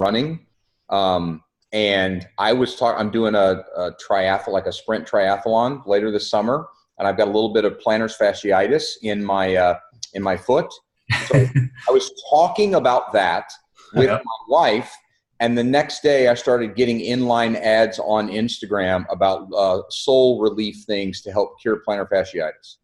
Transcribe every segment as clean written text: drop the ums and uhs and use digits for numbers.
running. And I'm doing a triathlon, like a sprint triathlon later this summer. And I've got a little bit of plantar fasciitis in my foot. So I was talking about that with my wife. And the next day I started getting inline ads on Instagram about sole relief things to help cure plantar fasciitis.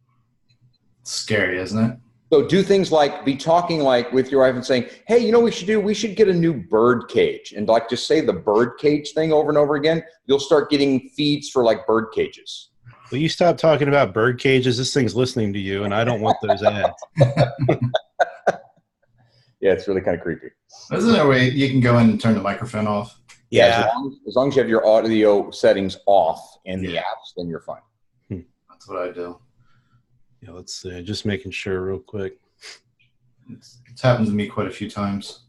Scary, isn't it? So do things like be talking like with your wife and saying, hey, you know what we should get a new bird cage. And like just say the bird cage thing over and over again. You'll start getting feeds for like bird cages. Will you stop talking about bird cages? This thing's listening to you, and I don't want those ads. Yeah, it's really kind of creepy. Isn't there a way you can go in and turn the microphone off? Yeah, as long as you have your audio settings off in the apps, then you're fine. That's what I do. Yeah, let's see. Just making sure real quick. It's happened to me quite a few times.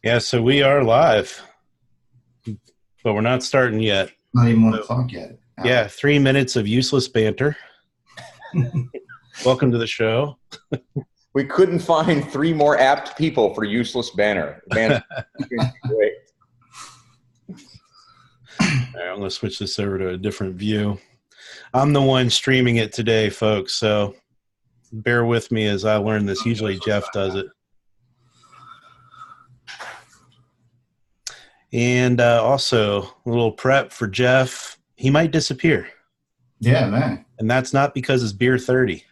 Yeah, so we are live, but we're not starting yet. Not even 1 o'clock yet. Yeah, 3 minutes of useless banter. Welcome to the show. We couldn't find 3 more apt people for useless banter. Great. All right, I'm going to switch this over to a different view. I'm the one streaming it today, folks, so bear with me as I learn this. Usually Jeff does it. And also, a little prep for Jeff. He might disappear. Yeah, man. And that's not because it's beer 30.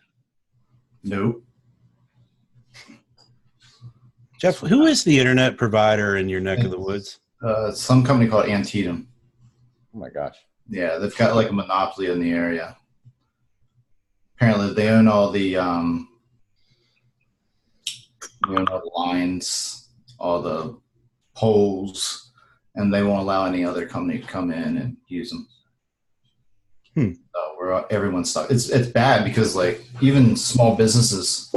Nope. Jeff, who is the internet provider in your neck of the woods? Some company called Antietam. Oh, my gosh. Yeah, they've got like a monopoly in the area. Apparently, they own all the lines, all the poles, and they won't allow any other company to come in and use them. So everyone's stuck. It's bad because like even small businesses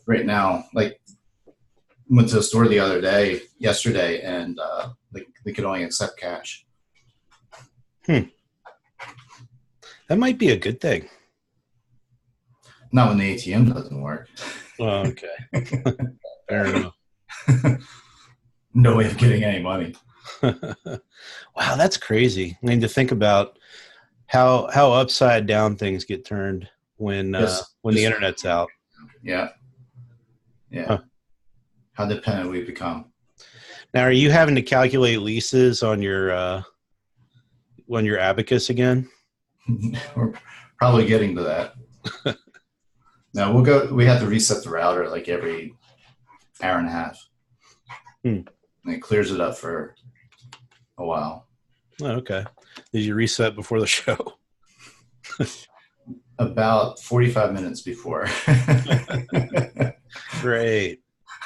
right now, like went to a store yesterday, and they could only accept cash. That might be a good thing. Not when the ATM doesn't work. Oh, okay. Fair enough. No way of getting any money. Wow, that's crazy. I mean, to think about how upside down things get turned when the internet's out. Yeah. Huh. How dependent we've become. Now, are you having to calculate leases on your Abacus again? We're probably getting to that. No, we have to reset the router like every hour and a half. And it clears it up for a while. Oh, okay. Did you reset before the show? About 45 minutes before. Great.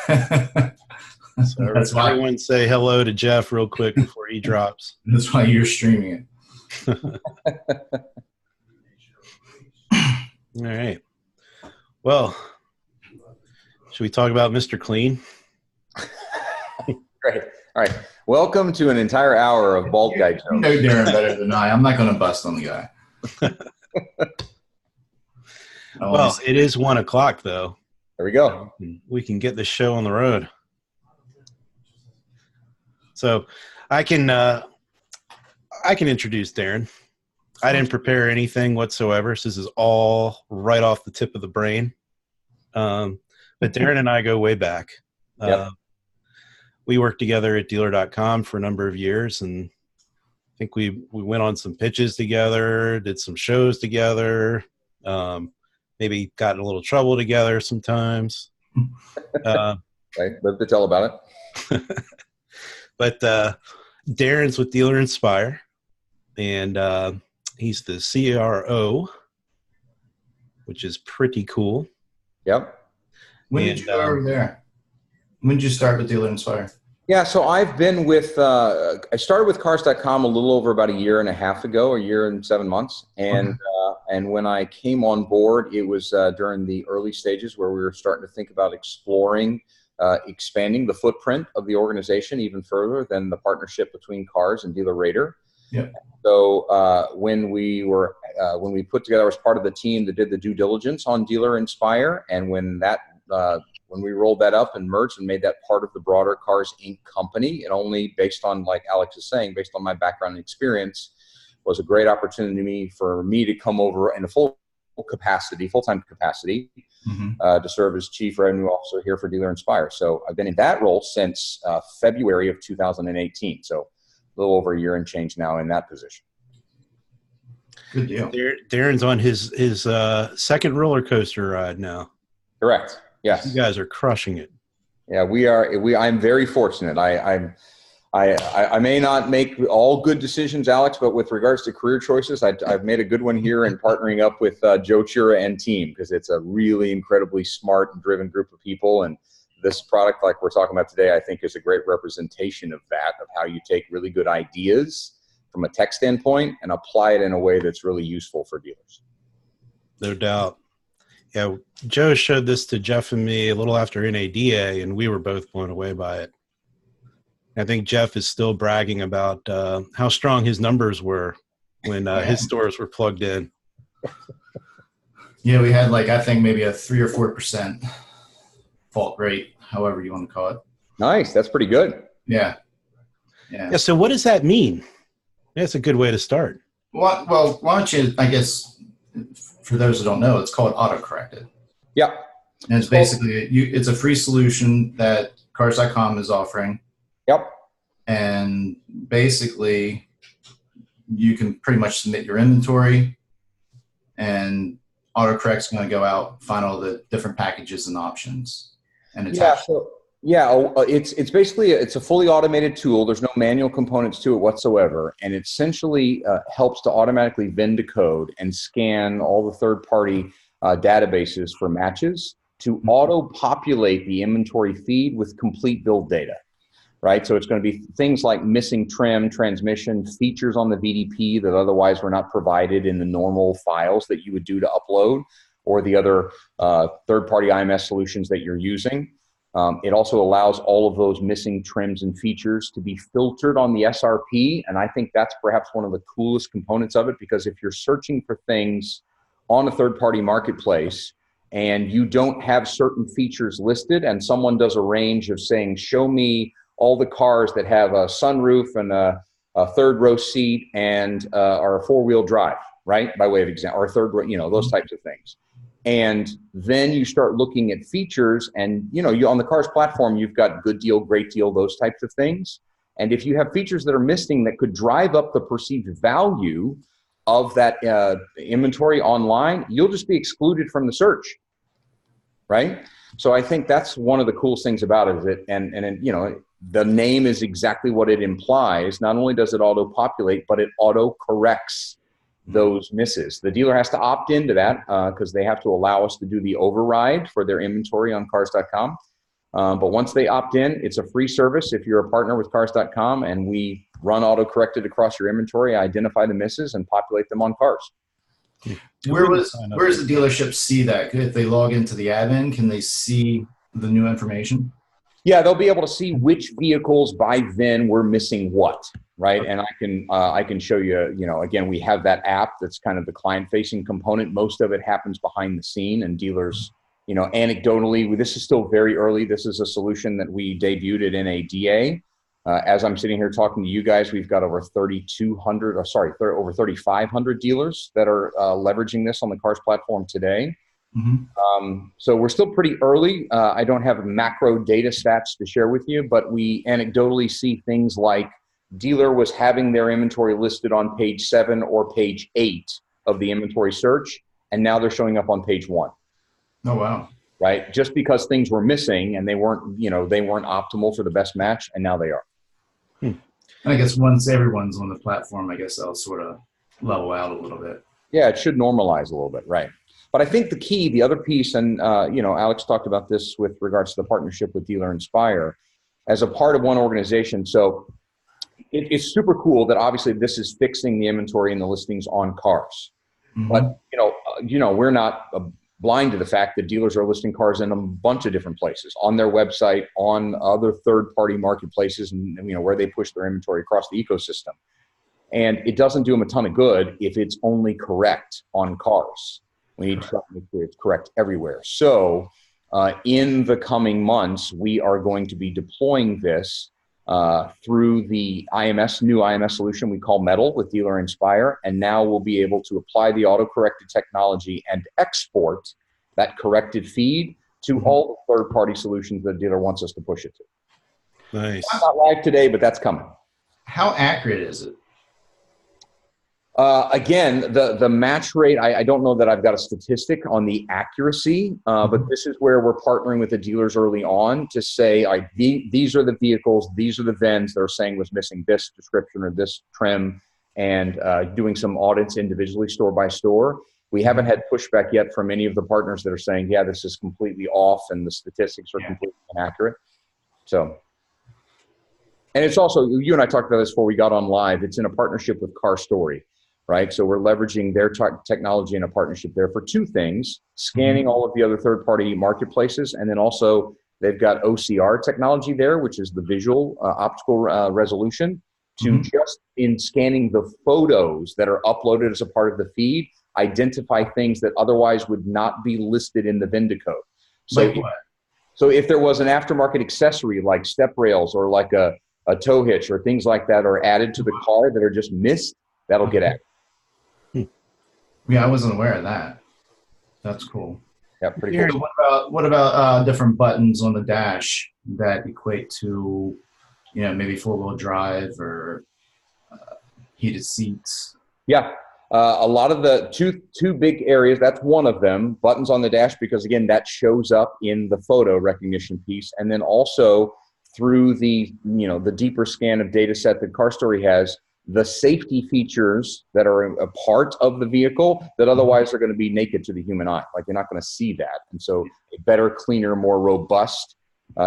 So everyone say hello to Jeff real quick before he drops. That's why you're streaming it. All right. Well, should we talk about Mr. Clean? Great. All right. Welcome to an entire hour of Bald Guy Jones. You know Darren better than I. I'm not going to bust on the guy. Well, it is 1 o'clock, though. There we go. We can get the show on the road. So I can introduce Darren. I didn't prepare anything whatsoever. So this is all right off the tip of the brain. But Darren and I go way back. Yep. We worked together at dealer.com for a number of years, and I think we went on some pitches together, did some shows together, maybe got in a little trouble together sometimes. Okay, live to tell about it. But Darren's with Dealer Inspire, and he's the CRO, which is pretty cool. Yep. When did you go over there? When did you start with Dealer Inspire? Yeah, so I've been with, I started with Cars.com a little over about a year and a half ago, a year and 7 months. And and when I came on board, it was during the early stages where we were starting to think about exploring, expanding the footprint of the organization even further than the partnership between Cars and DealerRater. Yeah. So when we put together as part of the team that did the due diligence on Dealer Inspire, and when when we rolled that up and merged and made that part of the broader Cars Inc. company, it only, based on, like Alex is saying, based on my background and experience, was a great opportunity for me to come over in a full-time capacity, to serve as Chief Revenue Officer here for Dealer Inspire. So I've been in that role since February of 2018. So a little over a year and change now in that position. Good deal. Darren's on his second roller coaster ride now. Correct. Yes. You guys are crushing it. Yeah, we are. I'm very fortunate. I may not make all good decisions, Alex, but with regards to career choices, I've made a good one here in partnering up with Joe Chura and team, because it's a really incredibly smart and driven group of people. And this product, like we're talking about today, I think is a great representation of that, of how you take really good ideas from a tech standpoint and apply it in a way that's really useful for dealers. No doubt. Yeah, Joe showed this to Jeff and me a little after NADA, and we were both blown away by it. I think Jeff is still bragging about how strong his numbers were when his stores were plugged in. Yeah, we had I think maybe a 3 or 4% fault rate, however you want to call it. Nice. That's pretty good. Yeah. So what does that mean? That's a good way to start. Well, why don't you, I guess, for those who don't know, it's called AutoCorrected. Yeah. And it's basically, it's a free solution that Cars.com is offering. Yep. And basically, you can pretty much submit your inventory, and AutoCorrect's going to go out, find all the different packages and options, and attach. It's basically it's a fully automated tool. There's no manual components to it whatsoever, and it essentially helps to automatically vend a code and scan all the third-party databases for matches to auto-populate the inventory feed with complete build data. Right, so it's going to be things like missing trim, transmission, features on the VDP that otherwise were not provided in the normal files that you would do to upload, or the other third-party IMS solutions that you're using. It also allows all of those missing trims and features to be filtered on the SRP, and I think that's perhaps one of the coolest components of it, because if you're searching for things on a third-party marketplace and you don't have certain features listed, and someone does a range of saying, show me all the cars that have a sunroof and a third row seat and are a four-wheel drive, right? By way of example, or third row, those types of things. And then you start looking at features, and you on the Cars platform, you've got good deal, great deal, those types of things. And if you have features that are missing that could drive up the perceived value of that inventory online, you'll just be excluded from the search, right? So I think that's one of the coolest things about it. Is it, and the name is exactly what it implies. Not only does it auto-populate, but it auto-corrects those misses. The dealer has to opt into that because they have to allow us to do the override for their inventory on Cars.com. But once they opt in, it's a free service if you're a partner with Cars.com, and we run auto-corrected across your inventory, identify the misses, and populate them on Cars. Where does the dealership see that? If they log into the admin, can they see the new information? Yeah, they'll be able to see which vehicles by VIN were missing what, right? And I can show you, again, we have that app that's kind of the client-facing component. Most of it happens behind the scene, and dealers, anecdotally, this is still very early. This is a solution that we debuted at NADA. As I'm sitting here talking to you guys, we've got over 3,500 dealers that are leveraging this on the Cars platform today. So we're still pretty early. I don't have macro data stats to share with you, but we anecdotally see things like dealer was having their inventory listed on page 7 or page 8 of the inventory search, and now they're showing up on page 1. Oh, wow. Right? Just because things were missing and they weren't optimal for the best match, and now they are. I guess once everyone's on the platform, I guess they'll sort of level out a little bit. Yeah, it should normalize a little bit, right? But I think the other piece, and Alex talked about this with regards to the partnership with Dealer Inspire, as a part of one organization. So it's super cool that obviously this is fixing the inventory and the listings on Cars. But we're not blind to the fact that dealers are listing cars in a bunch of different places, on their website, on other third-party marketplaces, and where they push their inventory across the ecosystem. And it doesn't do them a ton of good if it's only correct on Cars. We need to make sure it's correct everywhere. So In the coming months, we are going to be deploying this through the new IMS solution we call Metal with Dealer Inspire, and now we'll be able to apply the auto-corrected technology and export that corrected feed to all the third-party solutions that the dealer wants us to push it to. Nice. It's not live today, but that's coming. How accurate is it? Again, the match rate, I don't know that I've got a statistic on the accuracy, but this is where we're partnering with the dealers early on to say, all right, these are the vehicles, these are the VINs that are saying was missing this description or this trim, and doing some audits individually store by store. We haven't had pushback yet from any of the partners that are saying, yeah, this is completely off and the statistics are completely inaccurate. So, and it's also, you and I talked about this before we got on live, it's in a partnership with Car Story. Right, so we're leveraging their technology in a partnership there for two things: scanning all of the other third-party marketplaces, and then also they've got OCR technology there, which is the visual optical resolution, to just in scanning the photos that are uploaded as a part of the feed, identify things that otherwise would not be listed in the VIN code. So, so if there was an aftermarket accessory like step rails or like a tow hitch or things like that are added to the car that are just missed, that'll get added. Yeah, I wasn't aware of that. That's cool. Yeah, pretty cool. What about different buttons on the dash that equate to, maybe four-wheel drive or heated seats? Yeah, a lot of the two big areas. That's one of them. Buttons on the dash, because again, that shows up in the photo recognition piece, and then also through the the deeper scan of data set that Car Story has. The safety features that are a part of the vehicle that otherwise are going to be naked to the human eye. Like you're not going to see that. And so a better, cleaner, more robust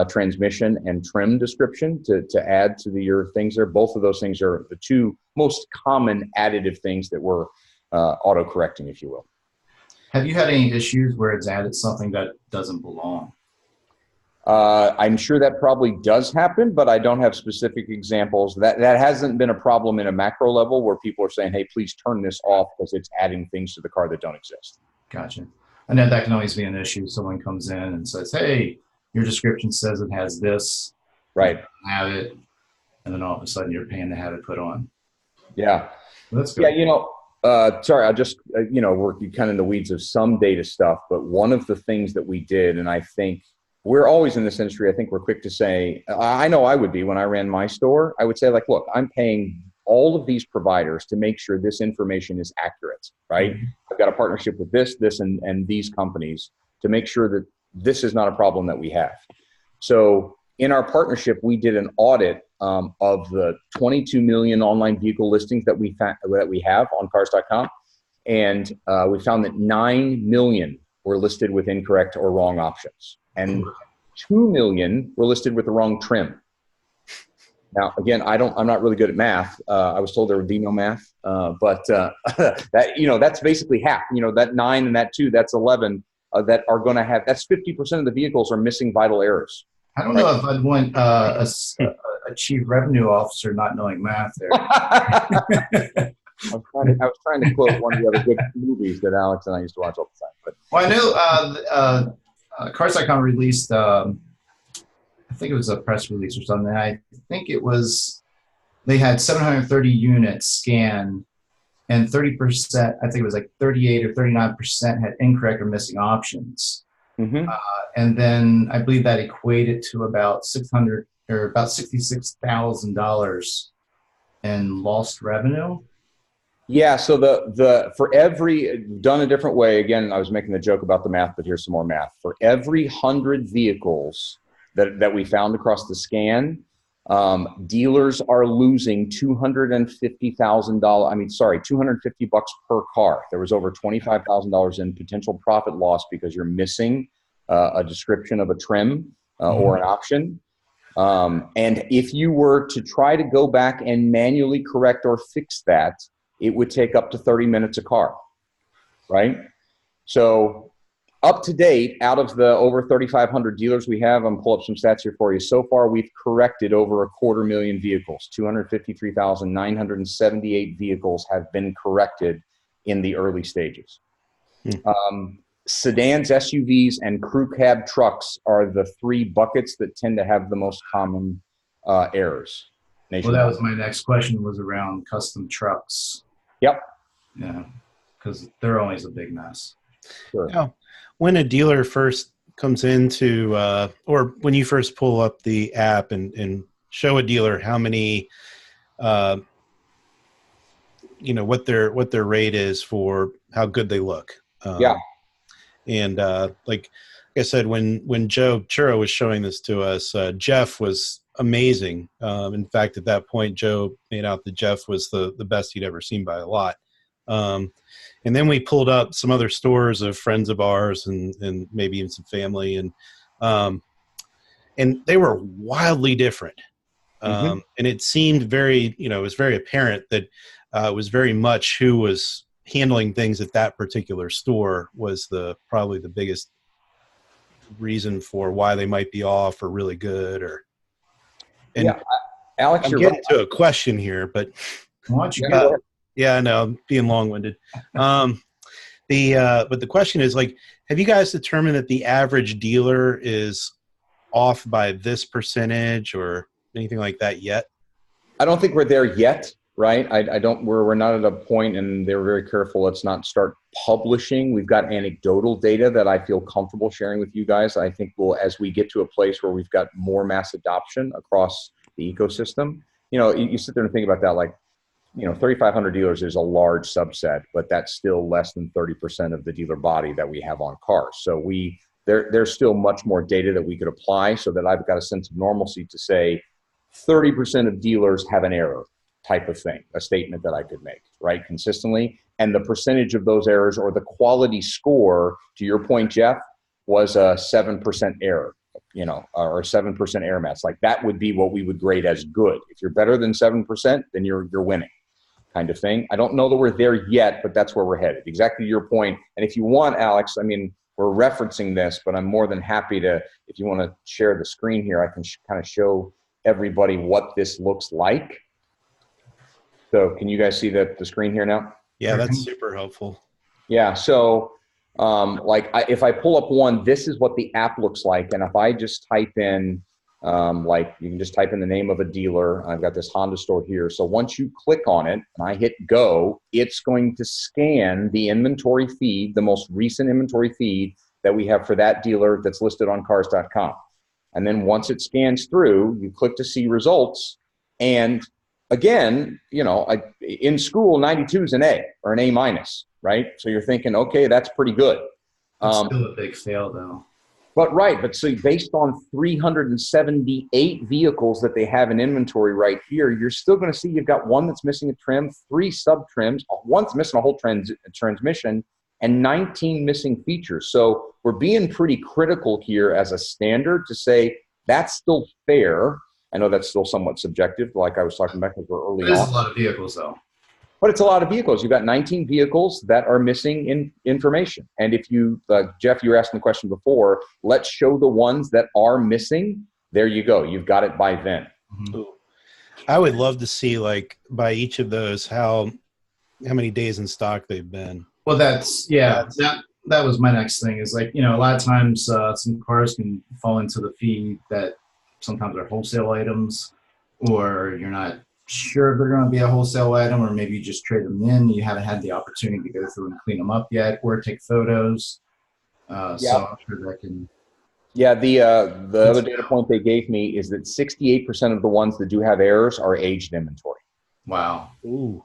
transmission and trim description to add to your things there. Both of those things are the two most common additive things that we're auto-correcting, if you will. Have you had any issues where it's added something that doesn't belong? I'm sure that probably does happen, but I don't have specific examples. That hasn't been a problem in a macro level where people are saying, hey, please turn this off because it's adding things to the car that don't exist. Gotcha. I know that can always be an issue. Someone comes in and says, hey, your description says it has this. Right. Have it. And then all of a sudden you're paying to have it put on. Yeah. Well, that's good. Yeah, sorry, I'll just, we're kind of in the weeds of some data stuff, but one of the things that we did, and I think we're always in this industry, I think we're quick to say, I know I would be when I ran my store, I would say like, look, I'm paying all of these providers to make sure this information is accurate, right? I've got a partnership with this, and these companies to make sure that this is not a problem that we have. So in our partnership, we did an audit of the 22 million online vehicle listings that we have on cars.com. And we found that 9 million were listed with incorrect or wrong options. And 2 million were listed with the wrong trim. Now, again, I'm not really good at math. I was told there would be no math, but that's basically half. That 9 and that 2, that's 11 that are going to have. That's 50% of the vehicles are missing vital errors. I don't know if I'd want a chief revenue officer not knowing math there. I was trying to quote one of the other good movies that Alex and I used to watch all the time. But well, I know Cars.com released, I think it was a press release or something. I think it was, they had 730 units scanned, and 30%, I think it was like 38 or 39% had incorrect or missing options. And then I believe that equated to about $600 or about $66,000 in lost revenue. Yeah, so for every, done a different way, again, I was making the joke about the math, but here's some more math. For every 100 vehicles that we found across the scan, dealers are losing $250 per car. There was over $25,000 in potential profit loss because you're missing a description of a trim or an option. And if you were to try to go back and manually correct or fix that, it would take up to 30 minutes a car, right? So up to date, out of the over 3,500 dealers we have, I'm pull up some stats here for you. So far, we've corrected over 250,000 vehicles. 253,978 vehicles have been corrected in the early stages. sedans, SUVs, and crew cab trucks are the three buckets that tend to have the most common errors nationwide. Well, that was my next question, was around custom trucks. Yep. Yeah, because they're always a big mess. Sure. Now, when a dealer first comes into, or when you first pull up the app and show a dealer how many, what their rate is for how good they look. Yeah. And like I said, when Joe Churro was showing this to us, Jeff was amazing. In fact, at that point, Joe made out that Jeff was the best he'd ever seen by a lot. And then we pulled up some other stores of friends of ours and maybe even some family, and they were wildly different. And it seemed very, it was very apparent that it was very much who was handling things at that particular store was probably the biggest reason for why they might be off or really good. Yeah, Alex, I'm you're getting right. to a question here, but Why don't you yeah, I know, I'm being long-winded. But the question is, like, have you guys determined that the average dealer is off by this percentage or anything like that yet? I don't think we're there yet, right? We're not at a point, and they're very careful. Let's not start publishing. We've got anecdotal data that I feel comfortable sharing with you guys. I think as we get to a place where we've got more mass adoption across the ecosystem, you sit there and think about that, like, 3,500 dealers is a large subset, but that's still less than 30% of the dealer body that we have on cars. So there's still much more data that we could apply, so that I've got a sense of normalcy to say 30% of dealers have an error type of thing, a statement that I could make, right, consistently. And the percentage of those errors, or the quality score, to your point, Jeff, was a 7% error, or 7% error match. Like, that would be what we would grade as good. If you're better than 7%, then you're winning, kind of thing. I don't know that we're there yet, but that's where we're headed. Exactly your point. And if you want, Alex, we're referencing this, but I'm more than happy to, if you want to share the screen here, I can kind of show everybody what this looks like. So can you guys see the screen here now? Yeah, that's super helpful. Yeah. So if I pull up one, this is what the app looks like. And if I just type in, you can just type in the name of a dealer. I've got this Honda store here. So once you click on it and I hit go, it's going to scan the inventory feed, the most recent inventory feed that we have for that dealer that's listed on cars.com. And then once it scans through, you click to see results. And again, in school, 92 is an A or an A minus, right? So you're thinking, okay, that's pretty good. It's still a big fail, though. But see, based on 378 vehicles that they have in inventory right here, you're still going to see you've got one that's missing a trim, 3 sub trims, one's missing a whole transmission, and 19 missing features. So we're being pretty critical here as a standard to say that's still fair. I know that's still somewhat subjective, like I was talking about, because we're early on. There's a lot of vehicles, though. But it's a lot of vehicles. You've got 19 vehicles that are missing information. And if you, Jeff, you were asking the question before, let's show the ones that are missing. There you go. You've got it by VIN. Mm-hmm. I would love to see, like, by each of those, how many days in stock they've been. Well, that was my next thing, is like, a lot of times some cars can fall into the feed that sometimes are wholesale items, or you're not sure if they're going to be a wholesale item, or maybe you just trade them in. You haven't had the opportunity to go through and clean them up yet, or take photos. So I'm sure that can. Yeah, the other data point they gave me is that 68% of the ones that do have errors are aged inventory. Wow. Ooh.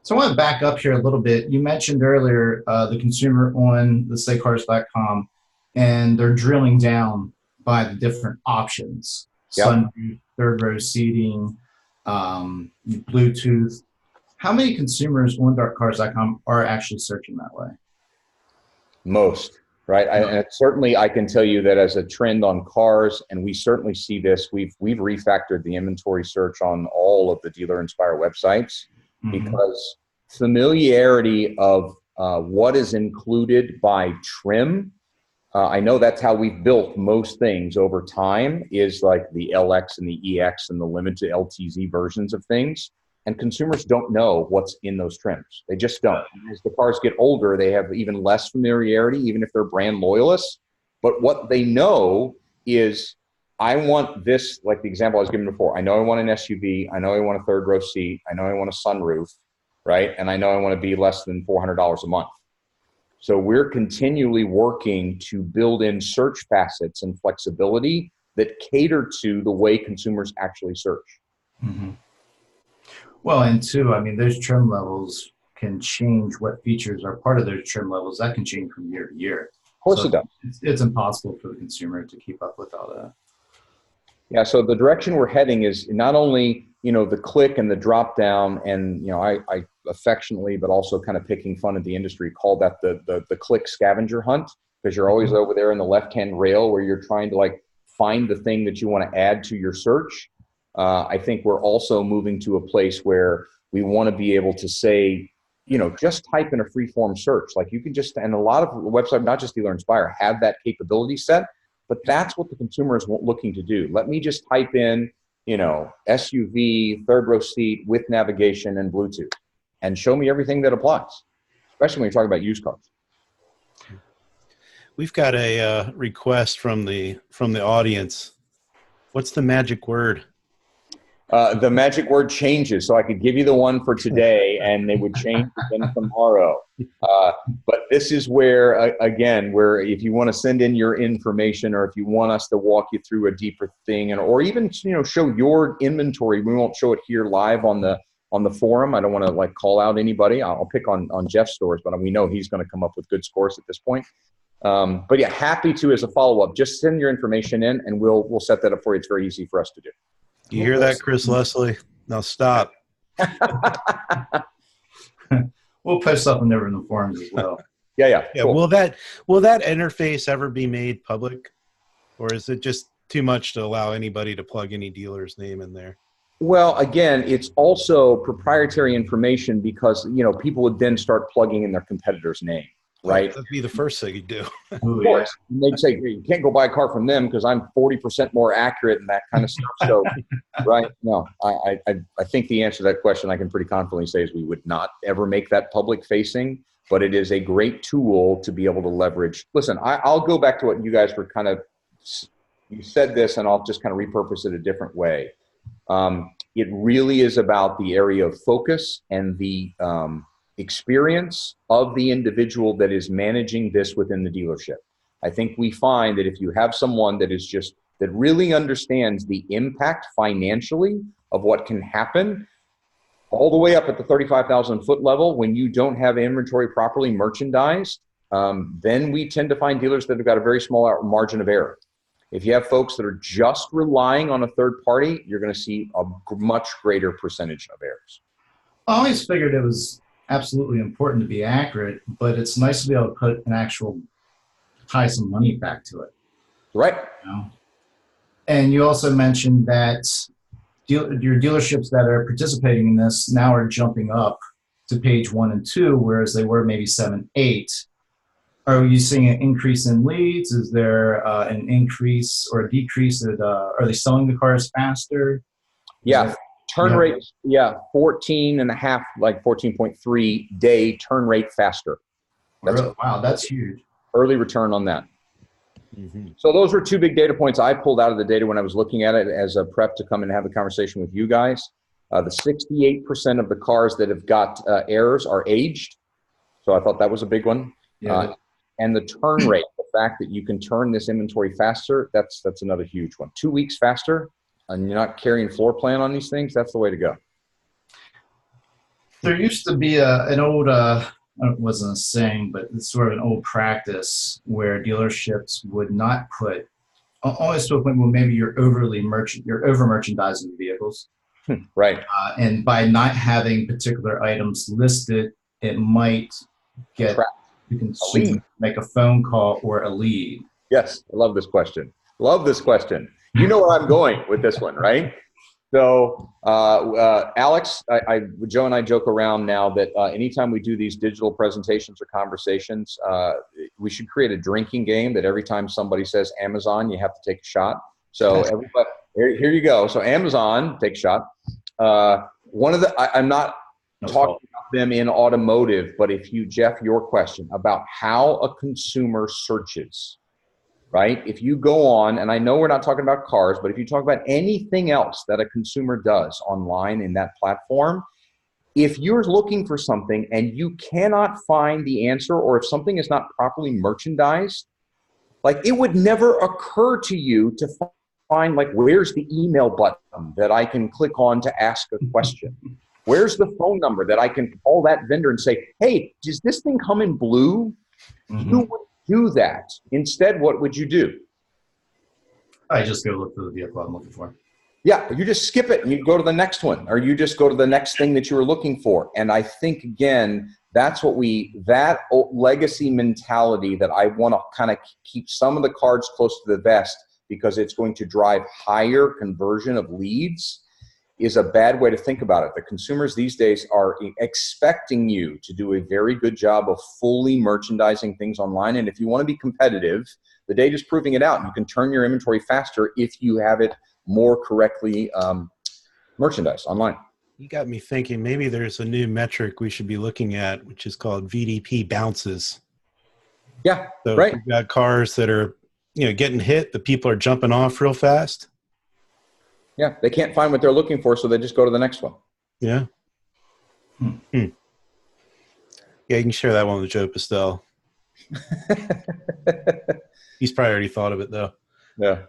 So I want to back up here a little bit. You mentioned earlier the consumer on the cars.com, and they're drilling down by the different options. Yep. Sunroof, third row seating, Bluetooth. How many consumers on cars.com are actually searching that way? Most, right? And certainly I can tell you that as a trend on cars, and we certainly see this, we've refactored the inventory search on all of the Dealer Inspire websites, because familiarity of what is included by trim, I know that's how we've built most things over time, is like the LX and the EX and the limited LTZ versions of things. and consumers don't know what's in those trims. They just don't. As the cars get older, they have even less familiarity, even if they're brand loyalists. But what they know is, I want this, like the example I was giving before. I know I want an SUV. I know I want a third row seat. I know I want a sunroof, right? And I know I want to be less than $400 a month. So we're continually working to build in search facets and flexibility that cater to the way consumers actually search. Mm-hmm. Well, and two, I mean, those trim levels can change what features are part of those trim levels. That can change from year to year. Of course it does. It's impossible for the consumer to keep up with all that. Yeah, so the direction we're heading is not only, the click and the drop down, and, I affectionately, but also kind of picking fun at the industry, call that the click scavenger hunt, because you're always over there in the left-hand rail where you're trying to find the thing that you want to add to your search. I think we're also moving to a place where we want to be able to say, just type in a free-form search. Like you can just, and a lot of websites, not just Dealer Inspire, have that capability set. But that's what the consumer is looking to do. Let me just type in, SUV, third row seat with navigation and Bluetooth, and show me everything that applies, especially when you're talking about used cars. We've got a request from the audience. What's the magic word? The magic word changes, so I could give you the one for today, and they would change again tomorrow. But this is where, again, where if you want to send in your information, or if you want us to walk you through a deeper thing, or even show your inventory, we won't show it here live on the forum. I don't want to call out anybody. I'll pick on Jeff's stores, but we know he's going to come up with good scores at this point. But yeah, happy to, as a follow-up, just send your information in, and we'll set that up for you. It's very easy for us to do. You hear that, Chris Leslie? Now stop. We'll post something there in the forums as well. Yeah. Cool. Will that interface ever be made public, or is it just too much to allow anybody to plug any dealer's name in there? Well, again, it's also proprietary information because people would then start plugging in their competitor's name. Right, that'd be the first thing you do. Of course, and they'd say you can't go buy a car from them because I'm 40% more accurate and that kind of stuff. So, right? No, I think the answer to that question I can pretty confidently say is we would not ever make that public facing, but it is a great tool to be able to leverage. Listen, I'll go back to what you guys were you said this, and I'll just kind of repurpose it a different way. It really is about the area of focus and the experience of the individual that is managing this within the dealership. I think we find that if you have someone that really understands the impact financially of what can happen all the way up at the 35,000 foot level when you don't have inventory properly merchandised, then we tend to find dealers that have got a very small margin of error. If you have folks that are just relying on a third party, you're going to see a much greater percentage of errors. I always figured it was absolutely important to be accurate, but it's nice to be able to put tie some money back to it. Right. And you also mentioned that your dealerships that are participating in this now are jumping up to page 1 and 2, whereas they were maybe 7, 8. Are you seeing an increase in leads? Is there an increase or a decrease? Are they selling the cars faster? Yeah. Turn rate, 14.5, 14.3 day turn rate faster. Wow, that's huge. Early return on that. Mm-hmm. So those were 2 big data points I pulled out of the data when I was looking at it as a prep to come and have a conversation with you guys. The 68% of the cars that have got errors are aged. So I thought that was a big one. Yeah. And the turn rate, the fact that you can turn this inventory faster, that's another huge one. 2 weeks faster. And you're not carrying floor plan on these things, that's the way to go. There used to be an old, it wasn't a saying, but it's sort of an old practice where dealerships would not put, almost to a point where maybe you're over merchandising vehicles. Right. And by not having particular items listed, it might get the consumer make a phone call or a lead. Yes, I love this question. You know where I'm going with this one, right? So, Alex, Joe and I joke around now that anytime we do these digital presentations or conversations, we should create a drinking game that every time somebody says Amazon, you have to take a shot. So everybody, here you go. So Amazon, take a shot. I'm not talking about them in automotive, but if you, Jeff, your question about how a consumer searches, right? If you go on, and I know we're not talking about cars, but if you talk about anything else that a consumer does online in that platform, if you're looking for something and you cannot find the answer, or if something is not properly merchandised, like it would never occur to you to find, like, where's the email button that I can click on to ask a question? Where's the phone number that I can call that vendor and say, hey, does this thing come in blue? You would do that. Instead, what would you do? I just go look for the vehicle I'm looking for. Yeah, you just skip it and you go to the next one, or you just go to the next thing that you were looking for. And I think, again, that's what that legacy mentality that I want to kind of keep some of the cards close to the vest, because it's going to drive higher conversion of leads, is a bad way to think about it. The consumers these days are expecting you to do a very good job of fully merchandising things online. And if you want to be competitive, the data's proving it out. You can turn your inventory faster if you have it more correctly merchandised online. You got me thinking maybe there's a new metric we should be looking at, which is called VDP bounces. Yeah, so right. You've got cars that are, getting hit. The people are jumping off real fast. Yeah, they can't find what they're looking for, so they just go to the next one. Yeah. Yeah, you can share that one with Joe Pastel. He's probably already thought of it, though. Yeah.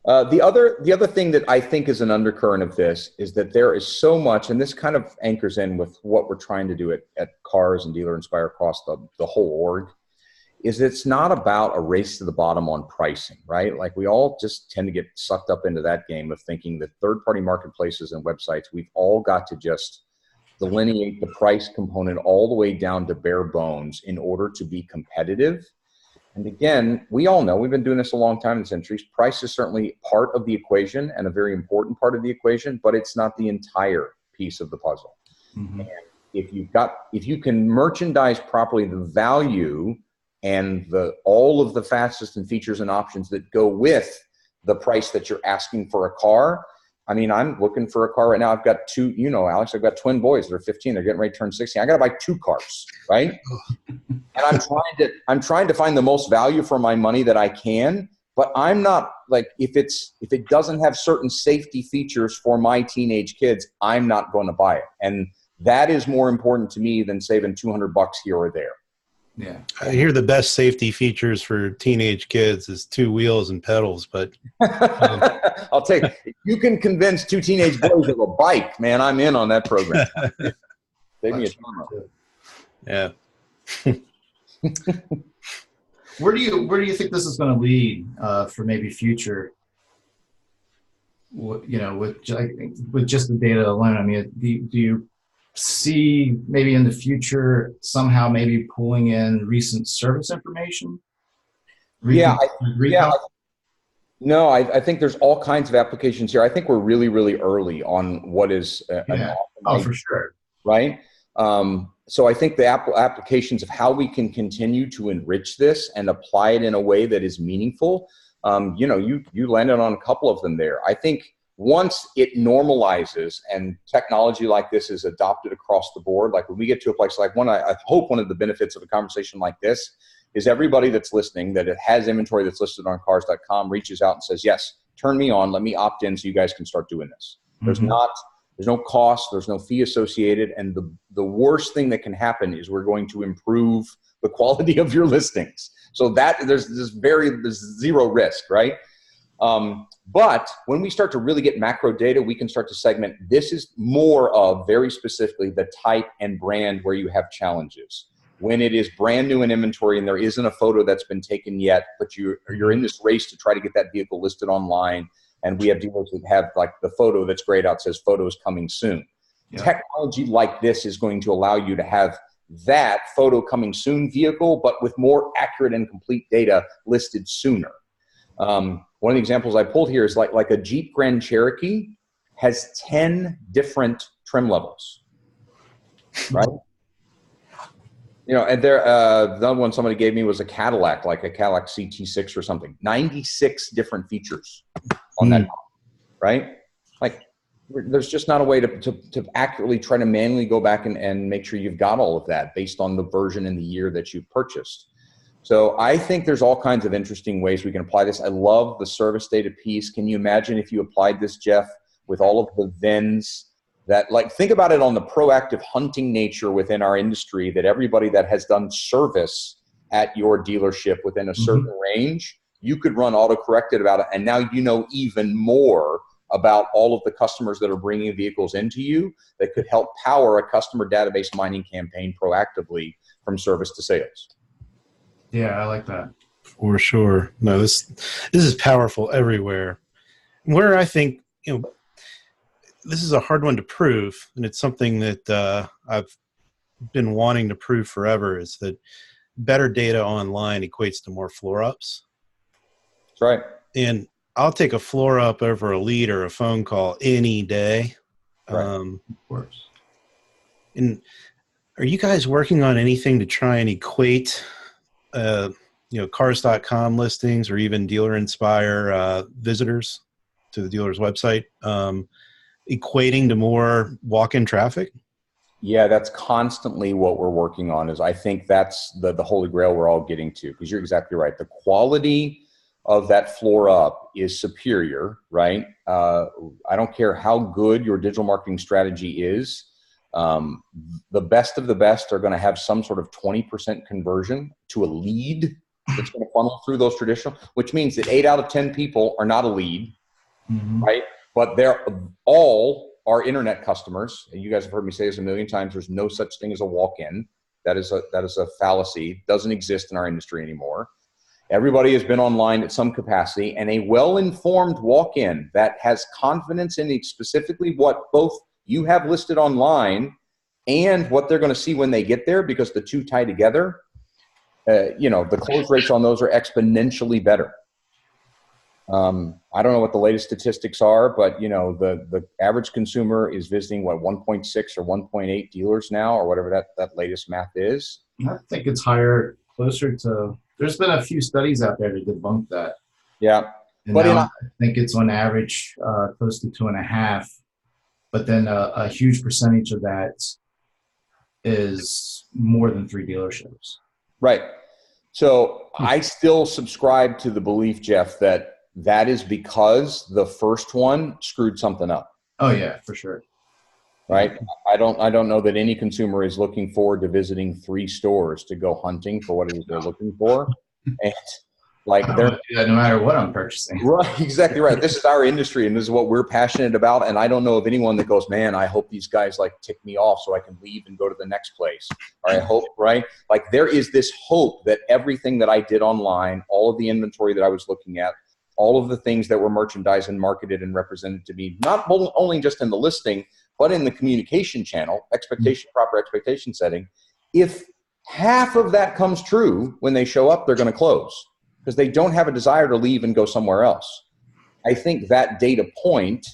The other thing that I think is an undercurrent of this is that there is so much, and this kind of anchors in with what we're trying to do at Cars and Dealer Inspire across the whole org, is it's not about a race to the bottom on pricing, right? Like, we all just tend to get sucked up into that game of thinking that third-party marketplaces and websites, we've all got to just delineate the price component all the way down to bare bones in order to be competitive. And again, we all know, we've been doing this a long time in this industry. Price is certainly part of the equation and a very important part of the equation, but it's not the entire piece of the puzzle. And if you can merchandise properly the value and all of the fastest and features and options that go with the price that you're asking for a car. I mean, I'm looking for a car right now. I've got two, Alex, I've got twin boys. They're 15. They're getting ready to turn 16. I got to buy 2 cars, right? And I'm trying to find the most value for my money that I can, but I'm not, like, if it doesn't have certain safety features for my teenage kids, I'm not going to buy it. And that is more important to me than saving $200 here or there. Yeah, I hear the best safety features for teenage kids is 2 wheels and pedals, but I'll take it. If you can convince 2 teenage boys of a bike, man, I'm in on that program. Save me a ton. Yeah. Where do you think this is going to lead for maybe future? With just the data alone, I mean, do you see maybe in the future somehow maybe pulling in recent service information? No, I think there's all kinds of applications here. I think we're really, really early on what is for sure. Right? So I think the applications of how we can continue to enrich this and apply it in a way that is meaningful, you landed on a couple of them there. I think once it normalizes and technology like this is adopted across the board, like when we get to a place like I hope one of the benefits of a conversation like this is everybody that's listening that it has inventory that's listed on cars.com reaches out and says, yes, turn me on, let me opt in so you guys can start doing this. There's no cost, there's no fee associated, and the worst thing that can happen is we're going to improve the quality of your listings. So that there's zero risk, right? But when we start to really get macro data, we can start to segment. This is more of very specifically the type and brand where you have challenges. When it is brand new in inventory and there isn't a photo that's been taken yet, but you're in this race to try to get that vehicle listed online, and we have dealers that have like the photo that's grayed out says photos coming soon. Yeah. Technology like this is going to allow you to have that photo coming soon vehicle, but with more accurate and complete data listed sooner. One of the examples I pulled here is like a Jeep Grand Cherokee has 10 different trim levels, right? And the other one somebody gave me was a Cadillac, like a Cadillac CT6 or something. 96 different features on that, right? Like, there's just not a way to accurately try to manually go back and make sure you've got all of that based on the version and the year that you purchased. So I think there's all kinds of interesting ways we can apply this. I love the service data piece. Can you imagine if you applied this, Jeff, with all of the VINs that, like, think about it on the proactive hunting nature within our industry, that everybody that has done service at your dealership within a certain range, you could run AutoCorrected about it. And now you know even more about all of the customers that are bringing vehicles into you that could help power a customer database mining campaign proactively from service to sales. Yeah, I like that. For sure. No, this is powerful everywhere. Where I think, this is a hard one to prove, and it's something that I've been wanting to prove forever, is that better data online equates to more floor ups. That's right. And I'll take a floor up over a lead or a phone call any day. Right. Of course. And are you guys working on anything to try and equate cars.com listings or even Dealer Inspire visitors to the dealer's website, equating to more walk-in traffic? Yeah, that's constantly what we're working on. Is I think that's the holy grail we're all getting to, because you're exactly right. The quality of that floor up is superior, right? I don't care how good your digital marketing strategy is. The best of the best are going to have some sort of 20% conversion to a lead that's going to funnel through those traditional, which means that 8 out of 10 people are not a lead, right? But they're all our internet customers. And you guys have heard me say this a million times. There's no such thing as a walk-in. That is a fallacy. Doesn't exist in our industry anymore. Everybody has been online at some capacity, and a well-informed walk-in that has confidence in specifically what both you have listed online and what they're going to see when they get there, because the two tie together, the close rates on those are exponentially better. I don't know what the latest statistics are, but the average consumer is visiting 1.6 or 1.8 dealers now, or whatever that latest math is. I think it's higher, closer to. There's been a few studies out there to debunk that. Yeah, and but I think it's on average close to 2.5. But then a huge percentage of that is more than 3 dealerships. Right. So I still subscribe to the belief, Jeff, that is because the first one screwed something up. Oh yeah, for sure. Right. I don't know that any consumer is looking forward to visiting 3 stores to go hunting for what it is they're looking for. And they're no matter what I'm purchasing. Right, exactly right. This is our industry, and this is what we're passionate about. And I don't know of anyone that goes, man, I hope these guys tick me off so I can leave and go to the next place. Or I hope, right? There is this hope that everything that I did online, all of the inventory that I was looking at, all of the things that were merchandised and marketed and represented to me, not only just in the listing, but in the communication channel, proper expectation setting. If half of that comes true when they show up, they're going to close, because they don't have a desire to leave and go somewhere else. I think that data point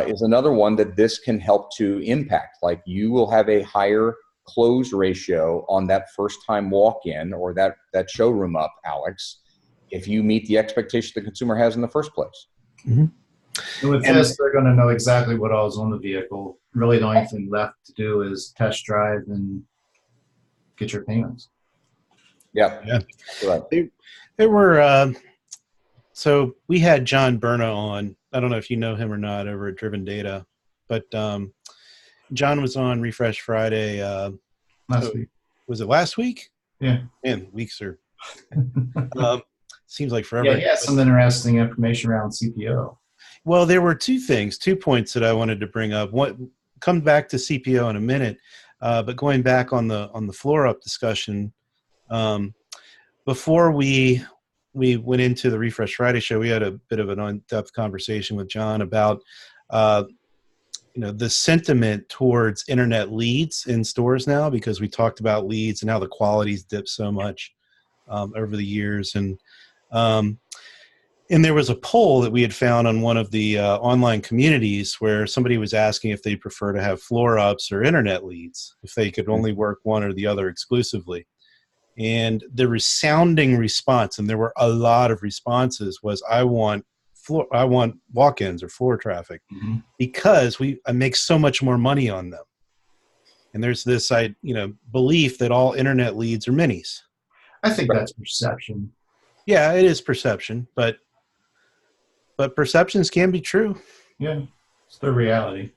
is another one that this can help to impact. You will have a higher close ratio on that first-time walk-in or that showroom up, Alex, if you meet the expectation the consumer has in the first place. And with this, they're going to know exactly what all is on the vehicle. Really, the only thing left to do is test drive and get your payments. Yeah. Right. There were so we had John Berna on. I don't know if you know him or not, over at Driven Data, but John was on Refresh Friday last week. Was it last week? Yeah. Man, weeks are seems like forever. Yeah, he had some interesting information around CPO. Well, there were 2 points that I wanted to bring up. One, come back to CPO in a minute, but going back on the floor up discussion. Before we went into the Refresh Friday show, we had a bit of an in-depth conversation with John about the sentiment towards internet leads in stores now, because we talked about leads and how the quality's dipped so much over the years, and there was a poll that we had found on one of the online communities where somebody was asking if they prefer to have floor ups or internet leads, if they could only work one or the other exclusively. And the resounding response, and there were a lot of responses, was I want I want walk-ins or floor traffic because I make so much more money on them. And there's this, belief that all internet leads are minis. I think that's perception. Yeah, it is perception, but perceptions can be true. Yeah, it's the reality.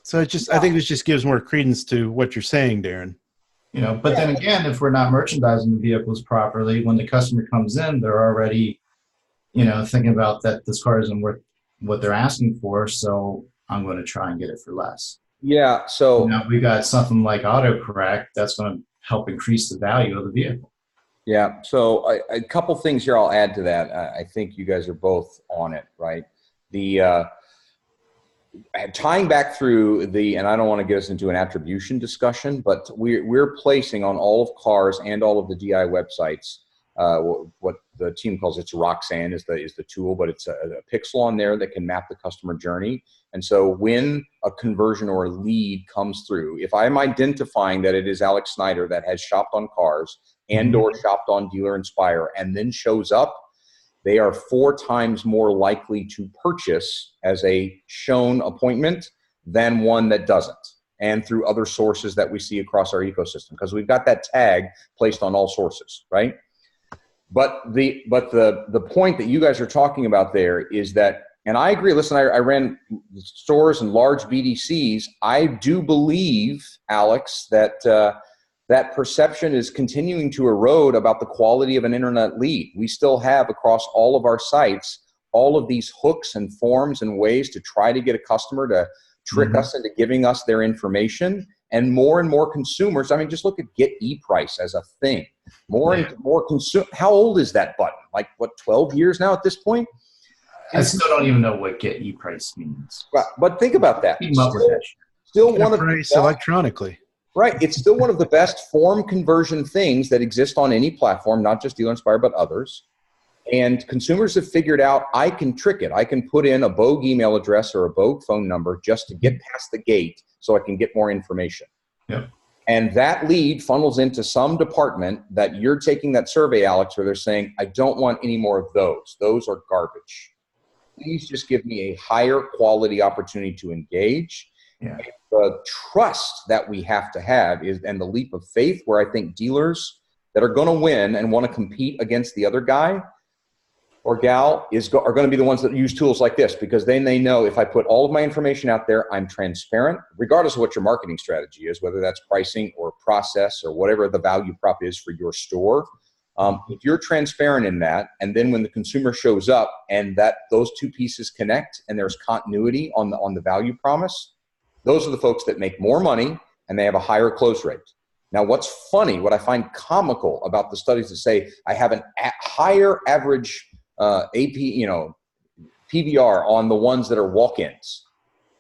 So I think this just gives more credence to what you're saying, Darren. But then again, if we're not merchandising the vehicles properly, when the customer comes in, they're already, thinking about that this car isn't worth what they're asking for, so I'm going to try and get it for less. Yeah. So now we got something like autocorrect that's going to help increase the value of the vehicle. Yeah. So a couple things here I'll add to that. I think you guys are both on it, right? The tying back through and I don't want to get us into an attribution discussion, but we're placing on all of Cars and all of the DI websites what the team calls Roxanne is the tool, but it's a pixel on there that can map the customer journey. And so when a conversion or a lead comes through, if I'm identifying that it is Alex Snyder that has shopped on Cars and or shopped on Dealer Inspire and then shows up, they are 4 times more likely to purchase as a shown appointment than one that doesn't, and through other sources that we see across our ecosystem, because we've got that tag placed on all sources, right? But the point that you guys are talking about there is that, and I agree, listen, I ran stores and large BDCs. I do believe, Alex, that that perception is continuing to erode about the quality of an internet lead. We still have across all of our sites all of these hooks and forms and ways to try to get a customer to trick us into giving us their information. And more consumers, I mean, just look at Get ePrice as a thing. And more how old is that button? Like, what, 12 years now at this point? I still don't even know what Get ePrice means. But think about that. Still one of the best, electronically. Right. It's still one of the best form conversion things that exist on any platform, not just Dealer Inspire, but others. And consumers have figured out, I can trick it. I can put in a Bogue email address or a Bogue phone number just to get past the gate so I can get more information. Yep. And that lead funnels into some department that you're taking that survey, Alex, where they're saying, I don't want any more of those. Those are garbage. Please just give me a higher quality opportunity to engage. Yeah. The trust that we have to have and the leap of faith, where I think dealers that are going to win and want to compete against the other guy or gal are going to be the ones that use tools like this, because then they know if I put all of my information out there, I'm transparent, regardless of what your marketing strategy is, whether that's pricing or process or whatever the value prop is for your store. If you're transparent in that, and then when the consumer shows up and those two pieces connect and there's continuity on the value promise, those are the folks that make more money and they have a higher close rate. Now, what's funny, what I find comical about the studies that say I have a higher average AP, PVR on the ones that are walk-ins.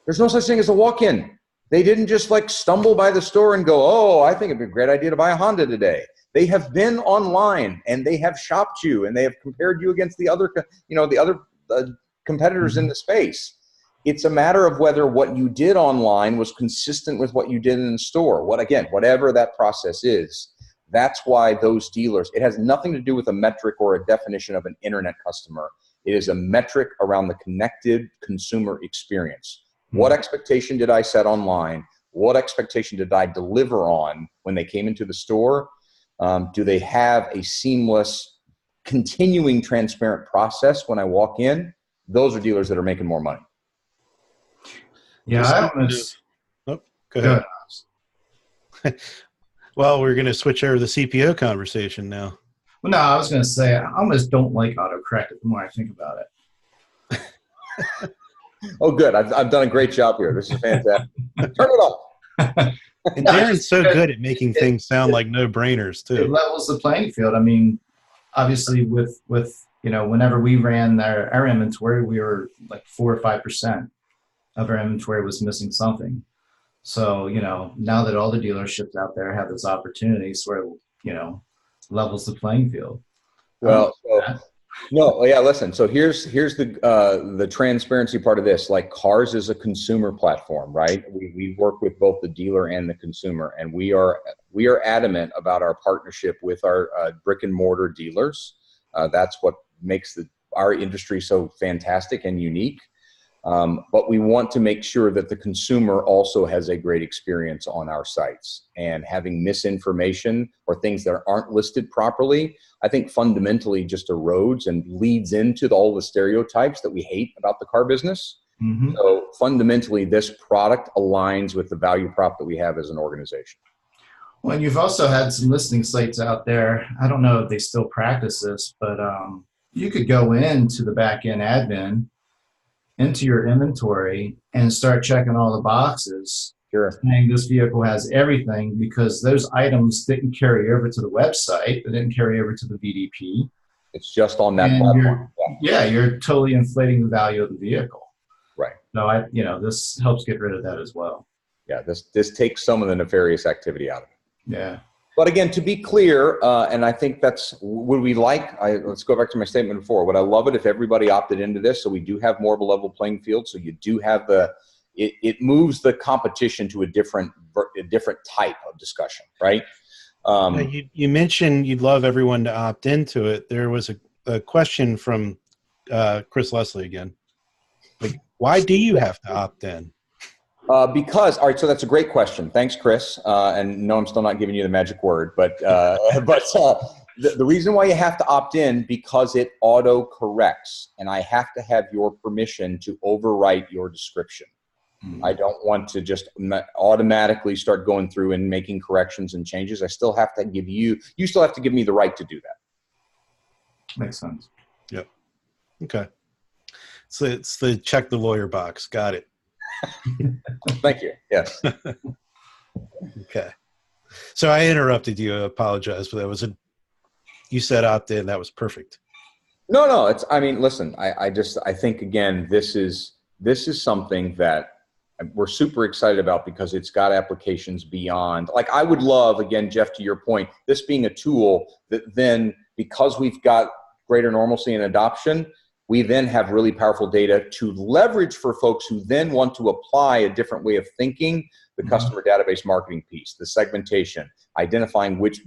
There's no such thing as a walk-in. They didn't just stumble by the store and go, oh, I think it'd be a great idea to buy a Honda today. They have been online and they have shopped you and they have compared you against the other competitors in the space. It's a matter of whether what you did online was consistent with what you did in the store. Whatever that process is, that's why those dealers, it has nothing to do with a metric or a definition of an internet customer. It is a metric around the connected consumer experience. What expectation did I set online? What expectation did I deliver on when they came into the store? Do they have a seamless, continuing, transparent process when I walk in? Those are dealers that are making more money. Yeah, I almost. Oh, go ahead. Well, we're going to switch over to the CPO conversation now. Well, no, I was going to say I almost don't like autocorrected the more I think about it. Oh, good. I've done a great job here. This is fantastic. Turn it off. And Darren's so good at making things sound like no-brainers too. It levels the playing field. I mean, obviously, with whenever we ran our inventory, we were like 4 or 5% of our inventory was missing something. So, now that all the dealerships out there have this opportunity, sort of, levels the playing field. Well, listen. So here's the transparency part of this. Like, Cars is a consumer platform, right? We work with both the dealer and the consumer, and we are adamant about our partnership with our brick and mortar dealers. That's what makes our industry so fantastic and unique. But we want to make sure that the consumer also has a great experience on our sites. And having misinformation or things that aren't listed properly, I think fundamentally just erodes and leads into all the stereotypes that we hate about the car business. Mm-hmm. So fundamentally, this product aligns with the value prop that we have as an organization. Well, and you've also had some listing sites out there. I don't know if they still practice this, but you could go into the back-end admin, into your inventory, and start checking all the boxes. Sure. Saying this vehicle has everything, because those items didn't carry over to the website. They didn't carry over to the VDP. It's just on that platform. You're totally inflating the value of the vehicle. Right. No, this helps get rid of that as well. Yeah, this takes some of the nefarious activity out of it. Yeah. But again, to be clear, and I think that's what we like. Let's go back to my statement before. Would I love it if everybody opted into this, so we do have more of a level playing field? So you do have it moves the competition to a different type of discussion, right? You mentioned you'd love everyone to opt into it. There was a question from Chris Leslie again. Like, why do you have to opt in? Because, all right, so that's a great question. Thanks, Chris. And no, I'm still not giving you the magic word, but the reason why you have to opt in, because it auto corrects, and I have to have your permission to overwrite your description. Mm-hmm. I don't want to just automatically start going through and making corrections and changes. I still have to give you still have to give me the right to do that. Makes sense. Yep. Okay. So it's the check the lawyer box. Got it. Thank you. Yes. Okay. So I interrupted you. I apologize, but you said opt in. That was perfect. No. Listen, I think again, this is something that we're super excited about, because it's got applications beyond. Like, I would love, again, Jeff, to your point, this being a tool that then, because we've got greater normalcy and adoption, we then have really powerful data to leverage for folks who then want to apply a different way of thinking, the customer database marketing piece, the segmentation, identifying which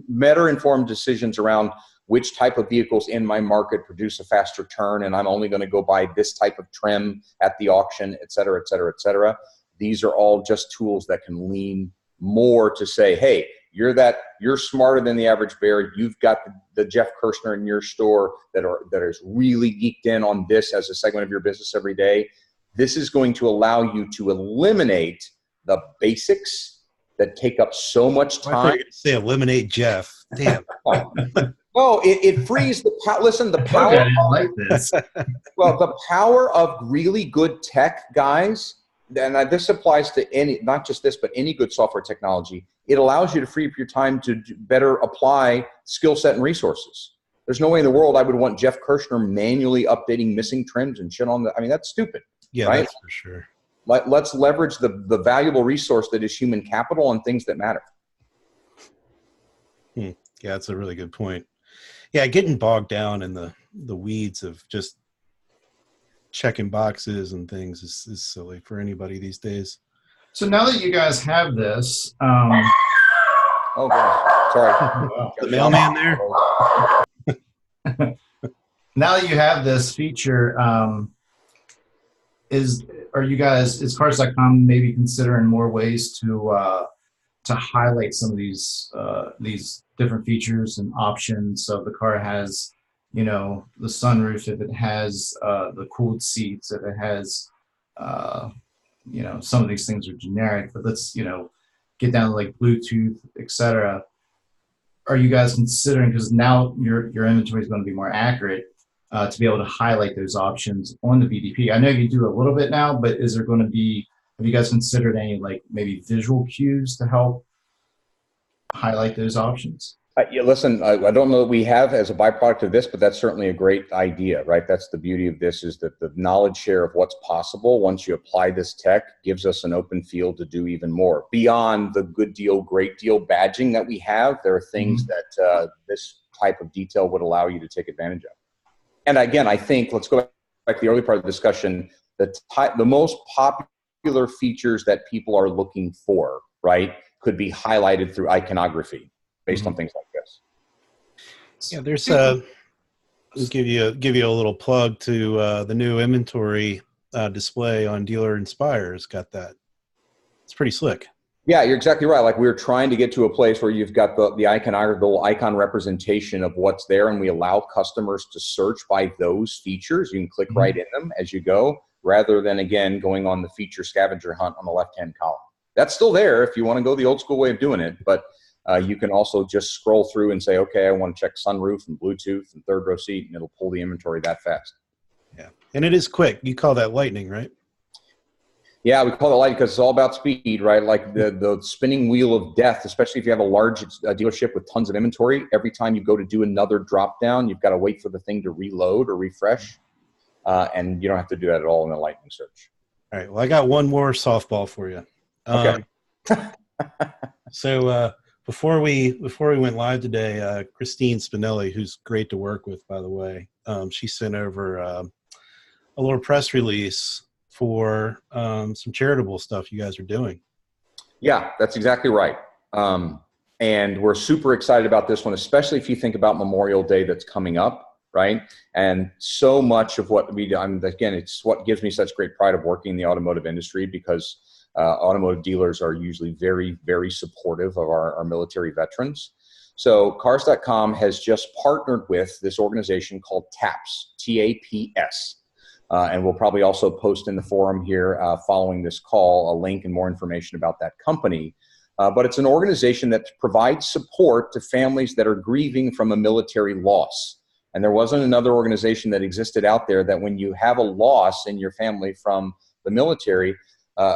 better informed decisions around which type of vehicles in my market produce a faster turn, and I'm only going to go buy this type of trim at the auction, et cetera, et cetera, et cetera. These are all just tools that can lean more to say, hey, you're smarter than the average bear. You've got the Jeff Kirshner in your store that is really geeked in on this as a segment of your business every day. This is going to allow you to eliminate the basics that take up so much time. I thought you were going to say eliminate Jeff. Damn. No, it frees the power. Listen, the power. Okay, I like this. Well, the power of really good tech, guys, and this applies to not just this, but any good software technology. It allows you to free up your time to better apply skill set and resources. There's no way in the world I would want Jeff Kirshner manually updating missing trims and shit on that's stupid. Yeah, right? That's for sure. Let's leverage the valuable resource that is human capital on things that matter. Yeah, that's a really good point. Yeah, getting bogged down in the weeds of just checking boxes and things is silly for anybody these days. So now that you guys have this, oh gosh, sorry, the mailman there. Now that you have this feature, is Cars.com maybe considering more ways to highlight some of these different features and options? So the car has, the sunroof, if it has the cooled seats, if it has, some of these things are generic, but let's, get down to like Bluetooth, etc. Are you guys considering, because now your inventory is going to be more accurate, to be able to highlight those options on the VDP? I know you do a little bit now, but is there going to be, have you guys considered any like maybe visual cues to help highlight those options? Yeah, listen, I don't know that we have as a byproduct of this, but that's certainly a great idea, right? That's the beauty of this, is that the knowledge share of what's possible once you apply this tech gives us an open field to do even more. Beyond the good deal, great deal badging that we have, there are things that this type of detail would allow you to take advantage of. And again, I think, let's go back to the early part of the discussion, the most popular features that people are looking for, right, could be highlighted through iconography based on things like this. Yeah, there's give you a little plug to the new inventory display on Dealer Inspire's got that. It's pretty slick. Yeah, you're exactly right. Like, we're trying to get to a place where you've got the icon representation of what's there, and we allow customers to search by those features. You can click right in them as you go, rather than, again, going on the feature scavenger hunt on the left-hand column. That's still there if you want to go the old school way of doing it, but you can also just scroll through and say, okay, I want to check sunroof and Bluetooth and third row seat, and it'll pull the inventory that fast. Yeah, and it is quick. You call that lightning, right? Yeah, we call it lightning because it's all about speed, right? Like the spinning wheel of death, especially if you have a large dealership with tons of inventory. Every time you go to do another drop down, you've got to wait for the thing to reload or refresh, and you don't have to do that at all in a lightning search. All right. Well, I got one more softball for you. Okay. So before we went live today, Christine Spinelli, who's great to work with, by the way, she sent over a little press release for some charitable stuff you guys are doing. Yeah, that's exactly right. And we're super excited about this one, especially if you think about Memorial Day that's coming up, right? And so much of what we do, again, it's what gives me such great pride of working in the automotive industry, because automotive dealers are usually very, very supportive of our military veterans. So Cars.com has just partnered with this organization called TAPS, T-A-P-S. And we'll probably also post in the forum here following this call a link and more information about that company. But it's an organization that provides support to families that are grieving from a military loss. And there wasn't another organization that existed out there that when you have a loss in your family from the military,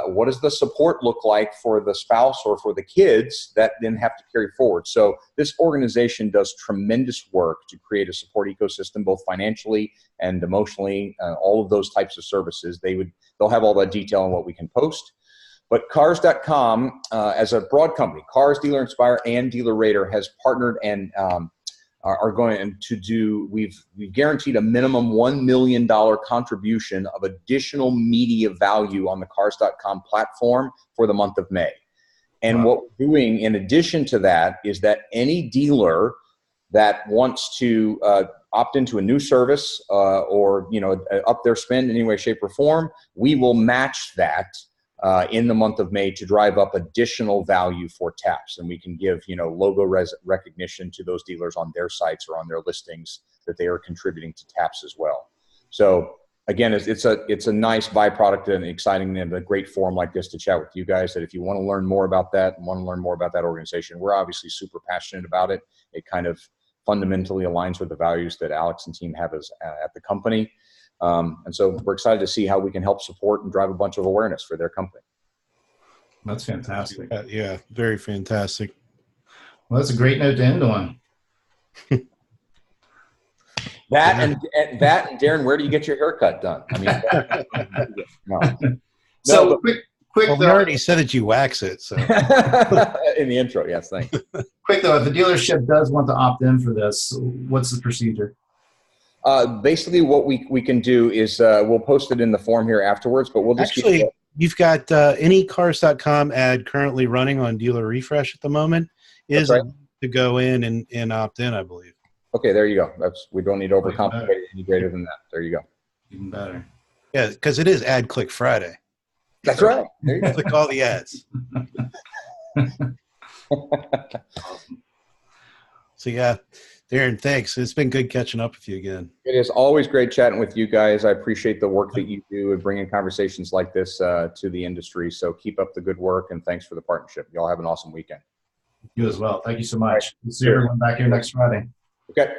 what does the support look like for the spouse or for the kids that then have to carry forward? So this organization does tremendous work to create a support ecosystem, both financially and emotionally, all of those types of services. They'll have all that detail on what we can post. But Cars.com, as a broad company, Cars, Dealer Inspire, and DealerRater has partnered and are going to do, we've guaranteed a minimum $1 million contribution of additional media value on the Cars.com platform for the month of May. And what we're doing in addition to that is that any dealer that wants to opt into a new service or up their spend in any way, shape, or form, we will match that in the month of May to drive up additional value for TAPS. And we can give, logo recognition to those dealers on their sites or on their listings that they are contributing to TAPS as well. So again, it's a nice byproduct and exciting and a great forum like this to chat with you guys, that if you want to learn more about that and want to learn more about that organization, we're obviously super passionate about it. It kind of fundamentally aligns with the values that Alex and team have at the company. And so we're excited to see how we can help support and drive a bunch of awareness for their company. That's fantastic. Yeah, very fantastic. Well, that's a great note to end on. That and Darren, where do you get your haircut done? I mean, no. So quick. Well, we already said that you wax it. So in the intro, yes, thanks. Quick though, if the dealership does want to opt in for this, what's the procedure? Basically, what we can do is we'll post it in the forum here afterwards, but we'll just actually, you've got any Cars.com ad currently running on DealerRefresh at the moment is right. To go in and opt in, I believe. Okay, there you go. We don't need to overcomplicate it any greater than that. There you go. Even better. Yeah, because it is Ad Click Friday. That's right. There you go. Click all the ads. So yeah, Darren, thanks. It's been good catching up with you again. It is always great chatting with you guys. I appreciate the work that you do and bringing conversations like this to the industry. So keep up the good work, and thanks for the partnership. Y'all have an awesome weekend. You as well. Thank you so much. We'll see everyone back here next Friday. Okay.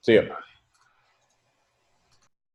See you.